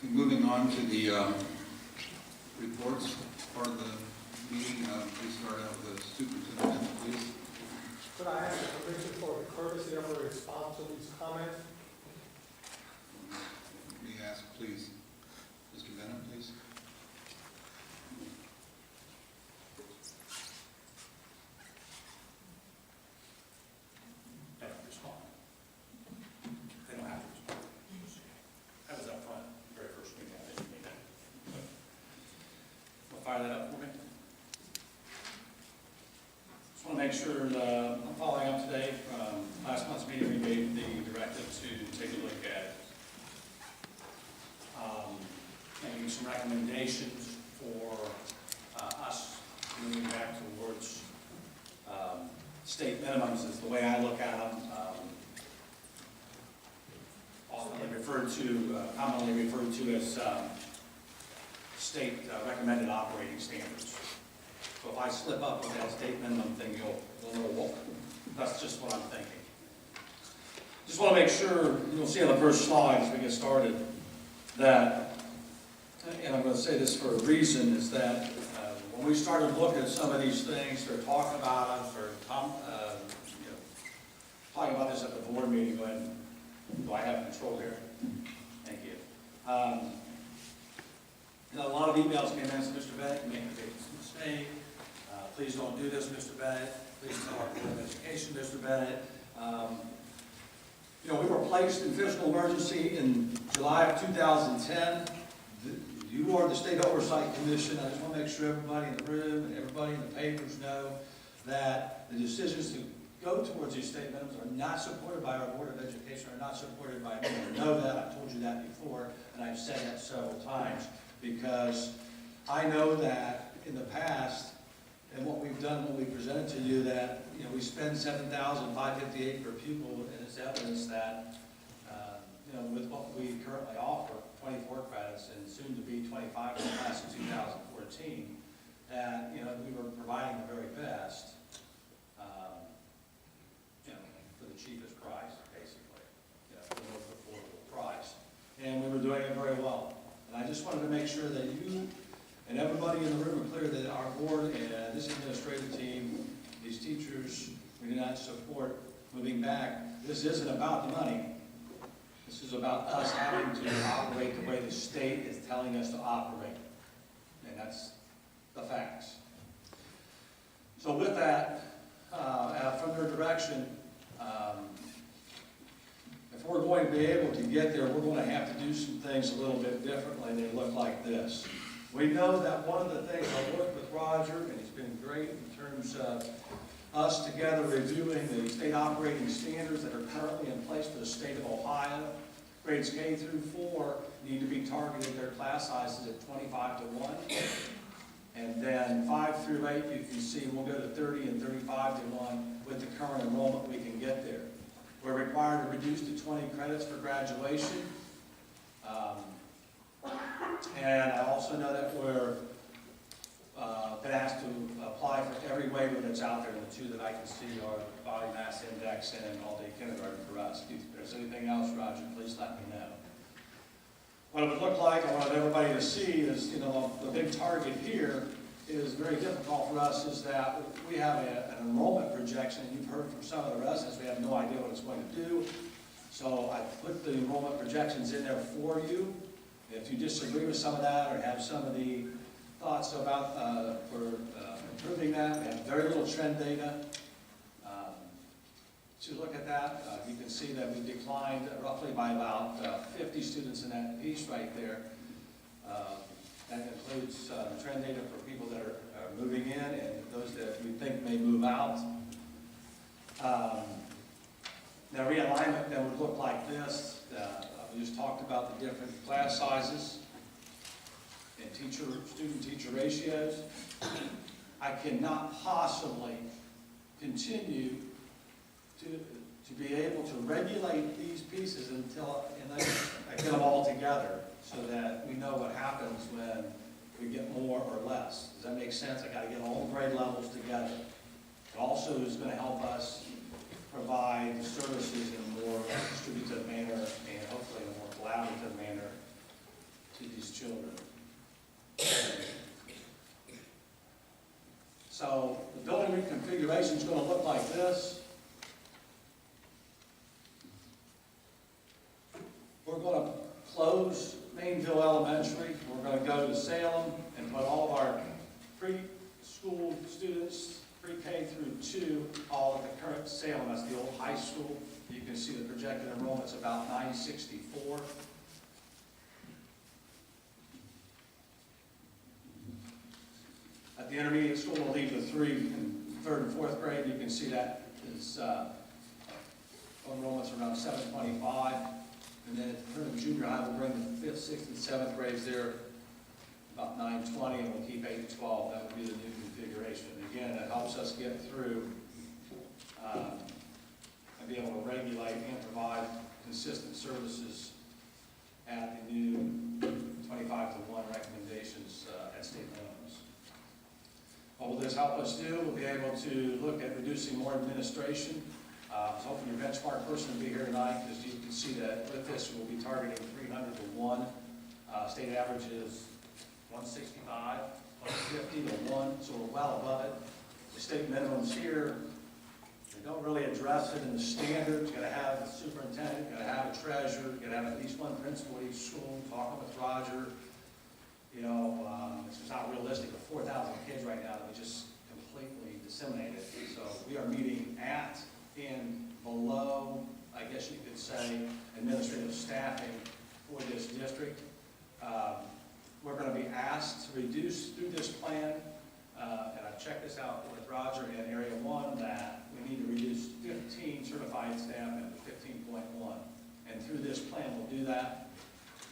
Moving on to the reports part of the meeting, please start out with the superintendent, please. Could I ask the permission for the courtesy of a response to these comments? Let me ask, please, Mr. Bennett, please. They don't respond. They don't have to respond. That was up front, very first meeting I didn't mean that. Will fire that up for me? Just want to make sure that I'm following up today from last month's meeting. We gave the directive to take a look at making some recommendations for us moving back towards state minimums is the way I look at them. Commonly referred to as state recommended operating standards. So if I slip up with that state minimum thing, you'll know what. That's just what I'm thinking. Just want to make sure, you'll see on the first slide as we get started, that, and I'm going to say this for a reason, is that when we started looking at some of these things, started talking about them, started talking about this at the board meeting, when do I have control here? Thank you. A lot of emails came in and said, Mr. Bennett, you made a big mistake. Please don't do this, Mr. Bennett. Please tell our Board of Education, Mr. Bennett. We were placed in fiscal emergency in July of 2010. You are the State Oversight Commission. I just want to make sure everybody in the room and everybody in the papers know that the decisions to go towards these state minimums are not supported by our Board of Education, are not supported by me. I know that. I've told you that before, and I've said that several times, because I know that in the past, and what we've done when we presented to you, that we spend $7,558 per pupil, and it's evidence that with what we currently offer, 24 credits and soon to be 25 in the class of 2014, that we were providing the very best, for the cheapest price, basically, for the most affordable price, and we were doing it very well. And I just wanted to make sure that you and everybody in the room are clear that our board and this administrative team, these teachers, we do not support moving back. This isn't about the money. This is about us having to operate the way the state is telling us to operate. And that's the facts. So with that, from their direction, if we're going to be able to get there, we're going to have to do some things a little bit differently. They look like this. We know that one of the things I worked with Roger, and he's been great in terms of us together reviewing the state operating standards that are currently in place for the state of Ohio. Grades K through 4 need to be targeted, their class sizes at 25-1. And then 5 through 8, you can see we'll go to 30 and 35-1 with the current enrollment we can get there. We're required to reduce to 20 credits for graduation. And I also know that we're been asked to apply for every waiver that's out there. The two that I can see are body mass index and all-day kindergarten for us. If there's anything else, Roger, please let me know. What it would look like, I wanted everybody to see is, the big target here is very difficult for us, is that we have an enrollment projection. You've heard from some of the residents, we have no idea what it's going to do. So I put the enrollment projections in there for you. If you disagree with some of that or have some of the thoughts about improving that, we have very little trend data. To look at that, you can see that we declined roughly by about 50 students in that piece right there. That includes trend data for people that are moving in and those that we think may move out. Now realignment that would look like this. We just talked about the different class sizes and student-teacher ratios. I cannot possibly continue to be able to regulate these pieces until I get them all together so that we know what happens when we get more or less. Does that make sense? I got to get all the grade levels together. It also is going to help us provide services in a more distributed manner and hopefully in a more collaborative manner these children. So the building reconfiguration is going to look like this. We're going to close Mainville Elementary. We're going to go to Salem and put all of our preschool students, pre-K through 2, all at the current Salem. That's the old high school. You can see the projected enrollment's about 964. At the intermediate school, we'll leave the 3 in 3rd and 4th grade. You can see that is enrollment's around 725. And then at the junior high, we'll bring the 5th, 6th, and 7th grades there about 920, and we'll keep 8 and 12. That would be the new configuration. Again, it helps us get through and be able to regulate and provide consistent services at the new 25-to-1 recommendations at state minimums. What will this help us do? We'll be able to look at reducing more administration. I was hoping your benchmark person would be here tonight, because you can see that with this, we'll be targeting 300-to-1. State average is 165, 150-to-1, so we're well above it. The state minimums here, they don't really address it in the standards. You've got to have a superintendent, you've got to have a treasurer, you've got to have at least one principal at each school, talking with Roger. You know, it's just not realistic with 4,000 kids right now that we just completely disseminated. So we are meeting at and below, I guess you could say, administrative staffing for this district. We're going to be asked to reduce through this plan, and I've checked this out with Roger in Area 1, that we need to reduce 15 certified staff into 15.1. And through this plan, we'll do that.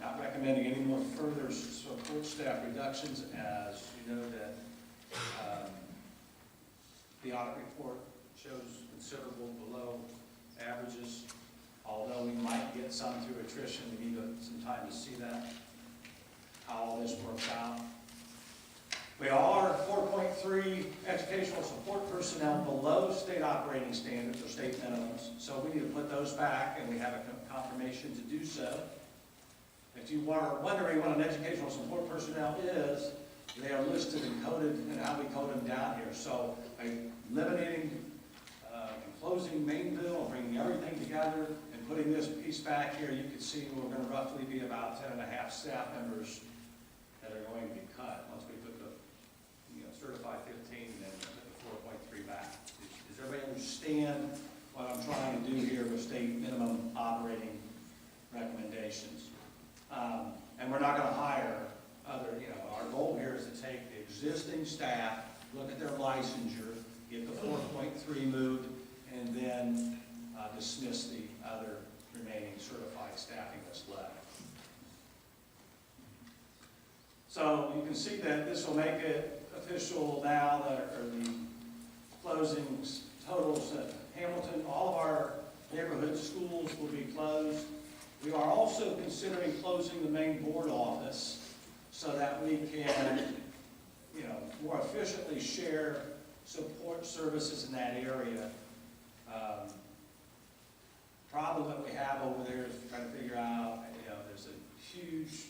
Not recommending any more further support staff reductions, as you know that the audit report shows considerable below averages, although we might get some through attrition. We need some time to see that, how all this works out. We are 4.3 educational support personnel below state operating standards or state minimums, so we need to put those back, and we have a confirmation to do so. If you are wondering what an educational support personnel is, they are listed and coded and how we code them down here. So by eliminating and closing Mainville, bringing everything together and putting this piece back here, you can see we're going to roughly be about 10.5 staff members that are going to be cut once we put the certified 15 and then put the 4.3 back. Does everybody understand what I'm trying to do here with state minimum operating recommendations? And we're not going to hire other, our goal here is to take the existing staff, look at their licensure, get the 4.3 moved, and then dismiss the other remaining certified staffing that's left. So you can see that this will make it official now that the closings totals at Hamilton. All of our neighborhood schools will be closed. We are also considering closing the main board office so that we can, more efficiently share support services in that area. Problem that we have over there is trying to figure out, there's a huge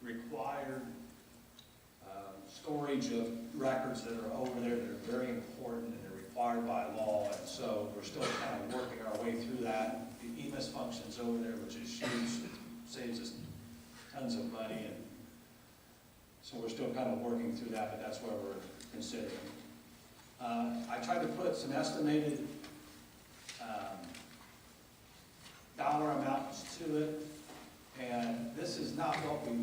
required storage of records that are over there that are very important and they're required by law, and so we're still kind of working our way through that. The EMIS functions over there, which is huge, saves us tons of money, and so we're still kind of working through that, but that's where we're considering. I tried to put some estimated dollar amounts to it, and this is not what we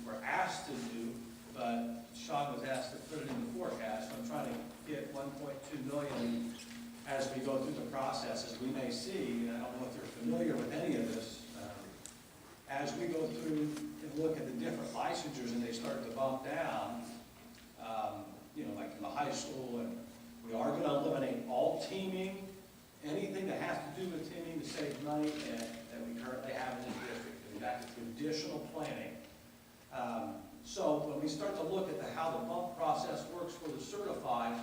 were asked to do, but Sean was asked to put it in the forecast. I'm trying to get 1.2 million as we go through the process. As we may see, and I don't know if you're familiar with any of this, as we go through and look at the different licensures and they start to bump down, like in the high school, and we are going to eliminate all teaming, anything that has to do with teaming to save money that we currently have in this district, and back to traditional planning. So when we start to look at how the bump process works for the certified,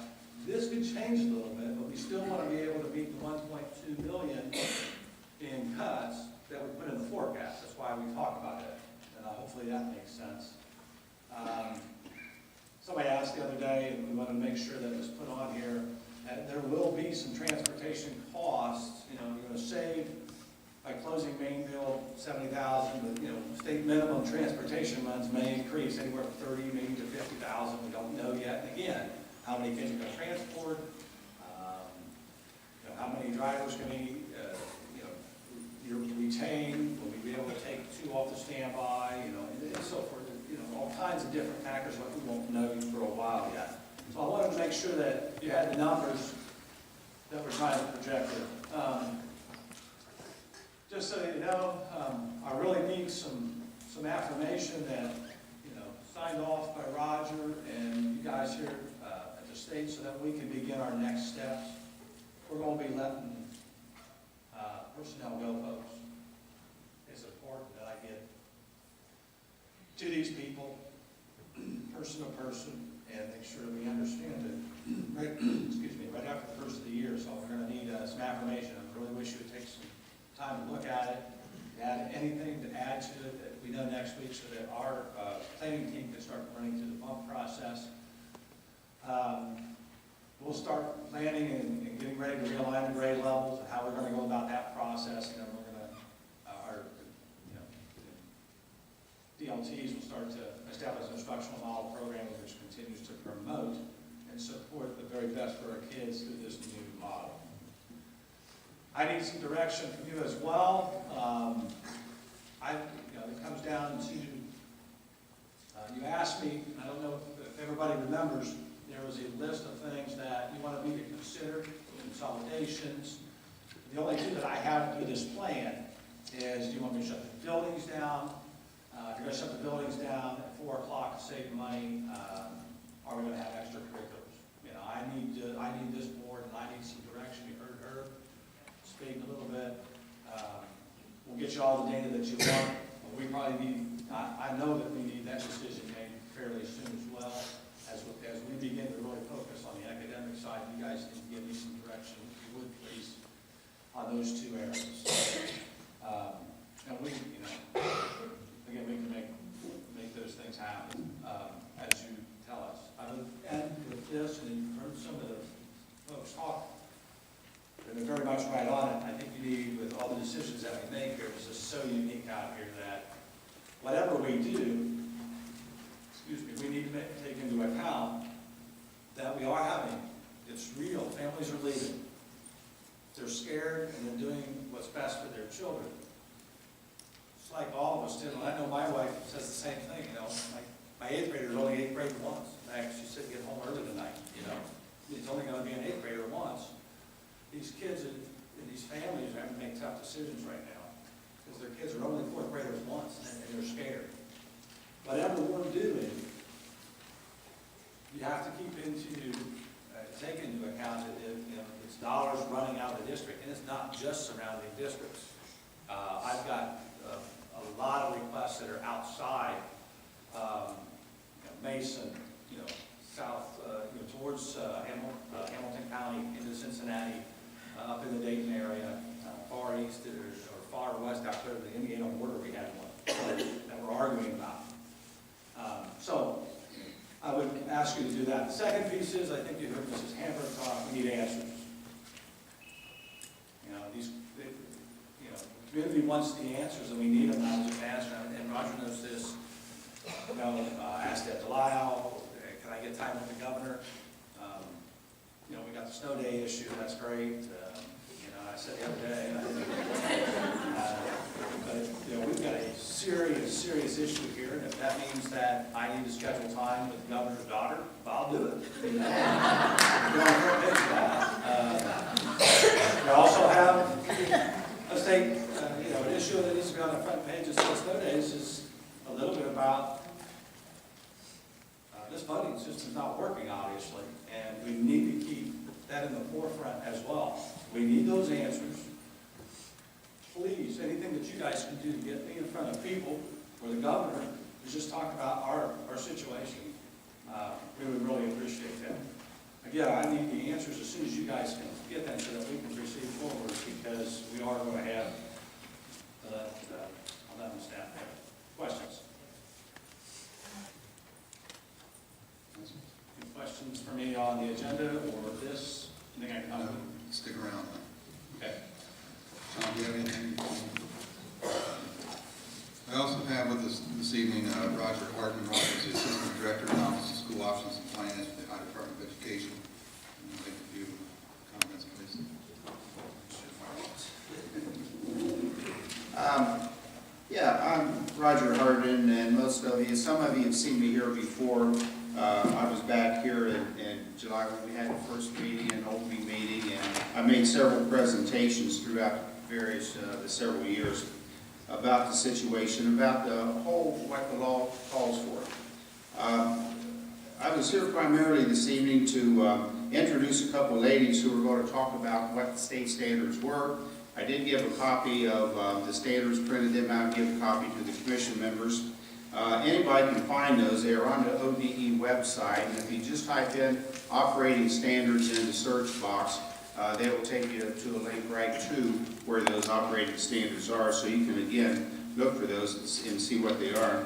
this could change a little bit, but we still want to be able to meet the 1.2 million in cuts that we put in the forecast. That's why we talk about it, and hopefully that makes sense. Somebody asked the other day, and we want to make sure that it's put on here, that there will be some transportation costs. You know, you're going to save by closing Mainville 70,000, but, you know, state minimum transportation runs may increase anywhere from 30, maybe to 50,000. We don't know yet. And again, how many kids are going to transport? You know, how many drivers can we, you know, retain? Will we be able to take 2 off the standby? You know, and so forth. You know, all kinds of different factors that we won't know for a while yet. So I wanted to make sure that you had the numbers that we're trying to project here. Just so you know, I really need some affirmation that, you know, signed off by Roger and you guys here at the state so that we can begin our next steps. We're going to be letting personnel go, folks. It's important that I get to these people, person to person, and make sure that we understand it. Right, excuse me, right after the first of the year, so we're going to need some affirmation. I really wish you would take some time to look at it, add anything to add to it that we know next week so that our planning team can start running through the bump process. We'll start planning and getting ready to realign the grade levels and how we're going to go about that process. And then we're going to, our DLTs will start to establish an instructional model program which continues to promote and support the very best for our kids through this new model. I need some direction from you as well. It comes down to, you asked me, I don't know if everybody remembers, there was a list of things that you wanted me to consider, consolidations. The only two that I have through this plan is, do you want me to shut the buildings down? If you're going to shut the buildings down at 4 o'clock to save money, are we going to have extracurriculars? You know, I need this board and I need some direction. You heard her speak a little bit. We'll get you all the data that you want. But we probably need, I know that we need that decision made fairly soon as well. As we begin to really focus on the academic side, you guys can give me some direction, if you would please, on those 2 areas. And we, you know, again, we can make those things happen as you tell us. I would end with this, and you've heard some of the folks talk. They're very much right on it. I think you need, with all the decisions that we make here, it's just so unique out here that whatever we do, we need to take into account that we are having, it's real, families are leaving. They're scared and they're doing what's best for their children. It's like all of us did. I know my wife says the same thing, you know, my 8th grader is only 8th grade once. In fact, she said get home early tonight, you know. He's only going to be an 8th grader once. These kids in these families are having to make tough decisions right now because their kids are only 4th graders once and they're scared. Whatever we're doing, you have to take into account that it's dollars running out of the district, and it's not just surrounding districts. I've got a lot of requests that are outside Mason, south towards Hamilton County into Cincinnati, up in the Dayton area, far east or far west out there to the Indiana border. We had one that we're arguing about. So I would ask you to do that. The second piece is, I think you heard Mrs. Hamburg talk, we need answers. The community wants the answers and we need them. I was just asking, and Roger knows this, I asked at Delisle, can I get time with the governor? We got the snow day issue, that's great. I said the other day, but we've got a serious issue here, and if that means that I need to schedule time with the governor's daughter, I'll do it. We also have a state, an issue that needs to be on the front page of snow days is a little bit about this funding system is not working, obviously, and we need to keep that in the forefront as well. We need those answers. Please, anything that you guys can do to get me in front of people or the governor to just talk about our situation, we would really appreciate that. Again, I need the answers as soon as you guys can get them so that we can proceed forward, because we are going to have 11 staff there. Questions? for me on the agenda or this? Anything I can help with? Stick around. Okay. Tom, do you have anything? I also have with us this evening Roger Hardin, who is the Assistant Director of Office of School Options and Finance for the Ohio Department of Education. Make a few comments, please. I'm Roger Hardin, and some of you have seen me here before. I was back here in July when we had the first meeting, an opening meeting, and I made several presentations throughout the several years about the situation, about the whole, what the law calls for. I was here primarily this evening to introduce a couple of ladies who were going to talk about what the state standards were. I did give a copy of the standards, printed them out, and give a copy to the commission members. Anybody can find those. They are on the ODE website, and if you just type in operating standards in the search box, they will take you to a link right to where those operating standards are, so you can again look for those and see what they are.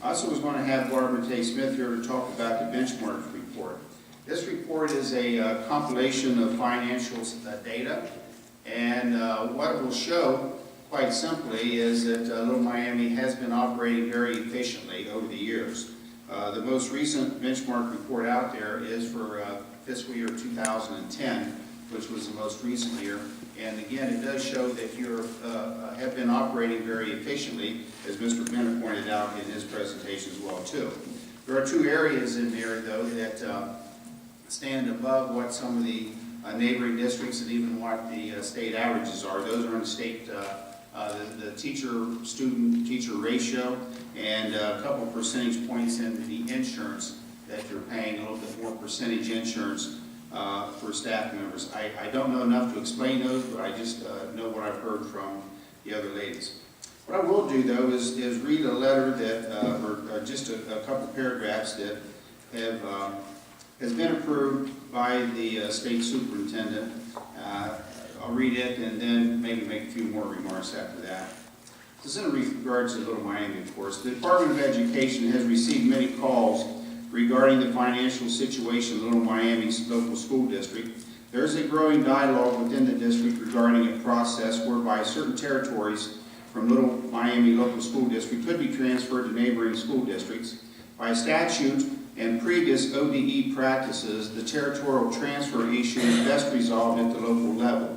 I also was going to have Barbara Tay Smith here to talk about the benchmark report. This report is a compilation of financial data, and what it will show, quite simply, is that Little Miami has been operating very efficiently over the years. The most recent benchmark report out there is for fiscal year 2010, which was the most recent year. And again, it does show that you have been operating very efficiently, as Mr. Bennett pointed out in his presentation as well, too. There are two areas in there, though, that stand above what some of the neighboring districts and even what the state averages are. Those are in the state, the teacher-student-teacher ratio, and a couple of percentage points in the insurance that you're paying, a little bit more percentage insurance for staff members. I don't know enough to explain those, but I just know what I've heard from the other ladies. What I will do, though, is read a letter that, or just a couple paragraphs that has been approved by the state superintendent. I'll read it and then maybe make a few more remarks after that. This is in regards to Little Miami, of course. The Department of Education has received many calls regarding the financial situation of Little Miami's local school district. There is a growing dialogue within the district regarding a process whereby certain territories from Little Miami local school district could be transferred to neighboring school districts. By statute and previous ODE practices, the territorial transfer issue is best resolved at the local level.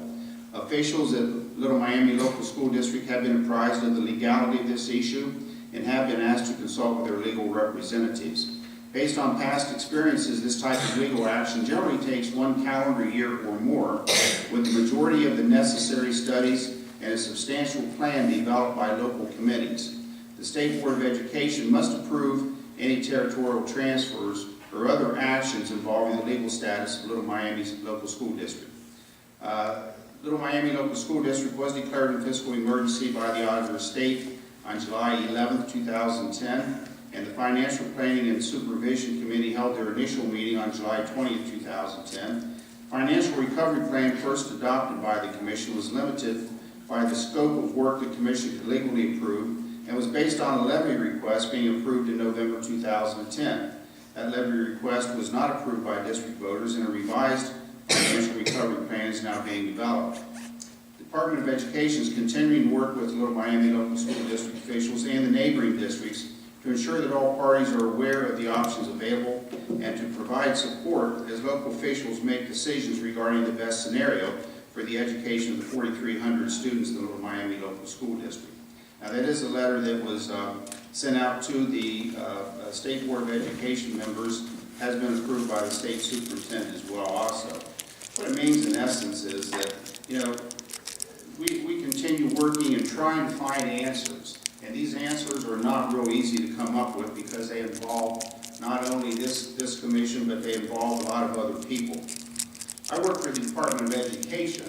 Officials at Little Miami local school district have been apprised of the legality of this issue and have been asked to consult with their legal representatives. Based on past experiences, this type of legal action generally takes 1 calendar year or more, with the majority of the necessary studies and a substantial plan developed by local committees. The State Board of Education must approve any territorial transfers or other actions involving the legal status of Little Miami's local school district. Little Miami local school district was declared in fiscal emergency by the Auditor of State on July 11, 2010, and the Financial Planning and Supervision Committee held their initial meeting on July 20, 2010. Financial recovery plan first adopted by the Commission was limited by the scope of work the Commission could legally approve and was based on a levy request being approved in November 2010. That levy request was not approved by district voters, and a revised financial recovery plan is now being developed. The Department of Education is continuing to work with Little Miami local school district officials and the neighboring districts to ensure that all parties are aware of the options available and to provide support as local officials make decisions regarding the best scenario for the education of the 4,300 students in the Little Miami local school district. Now, that is a letter that was sent out to the State Board of Education members, has been approved by the state superintendent as well also. What it means in essence is that, we continue working and trying to find answers. And these answers are not real easy to come up with because they involve not only this commission, but they involve a lot of other people. I work for the Department of Education,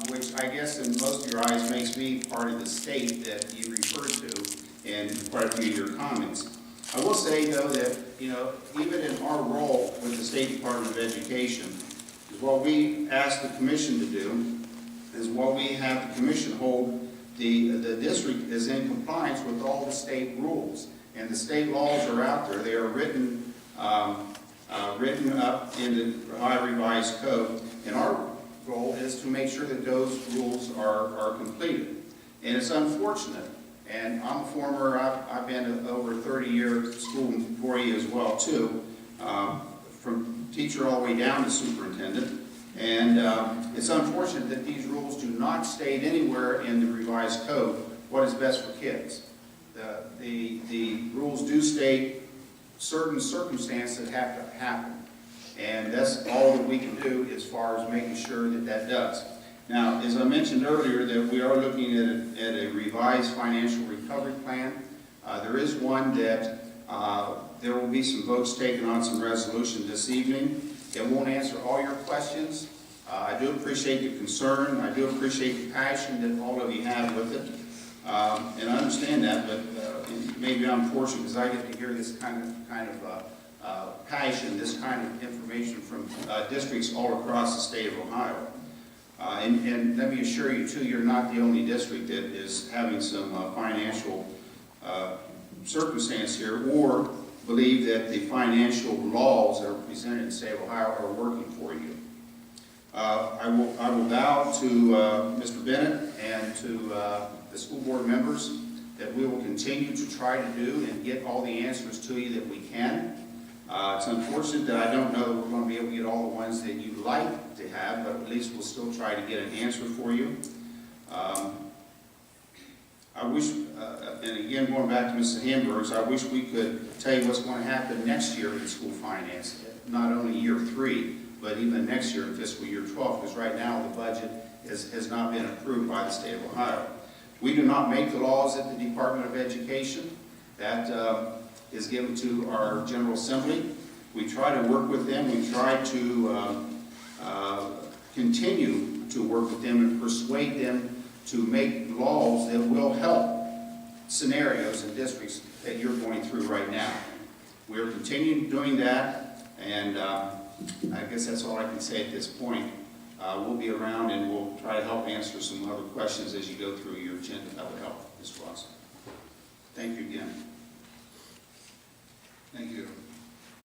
which I guess in most of your eyes makes me part of the state that you refer to in quite a few of your comments. I will say, though, that, even in our role with the State Department of Education, is what we ask the commission to do, is what we have the commission hold the district is in compliance with all the state rules. And the state laws are out there. They are written written up in the Ohio Revised Code. And our goal is to make sure that those rules are completed. And it's unfortunate, and I'm a former, I've been over 30-year school employee as well too, from teacher all the way down to superintendent. And it's unfortunate that these rules do not state anywhere in the revised code what is best for kids. The rules do state certain circumstances that have to happen. And that's all that we can do as far as making sure that that does. Now, as I mentioned earlier, that we are looking at a revised financial recovery plan. There is one that there will be some votes taken on, some resolution this evening. It won't answer all your questions. I do appreciate the concern. I do appreciate the passion that all of you have with it. And I understand that, but maybe I'm fortunate because I get to hear this kind of passion, this kind of information from districts all across the state of Ohio. And let me assure you, too, you're not the only district that is having some financial circumstance here, or believe that the financial laws that are presented in the state of Ohio are working for you. I will vow to Mr. Bennett and to the school board members that we will continue to try to do and get all the answers to you that we can. It's unfortunate that I don't know that we're going to be able to get all the ones that you'd like to have, but at least we'll still try to get an answer for you. I wish, and again, going back to Mrs. Hamburg's, I wish we could tell you what's going to happen next year in school finance, not only year 3, but even next year in fiscal year 12, because right now the budget has not been approved by the state of Ohio. We do not make the laws at the Department of Education. That is given to our General Assembly. We try to work with them. We try to continue to work with them and persuade them to make laws that will help scenarios and districts that you're going through right now. We're continuing doing that, and I guess that's all I can say at this point. We'll be around and we'll try to help answer some other questions as you go through your agenda. That would help, Ms. Watson. Thank you again. Thank you.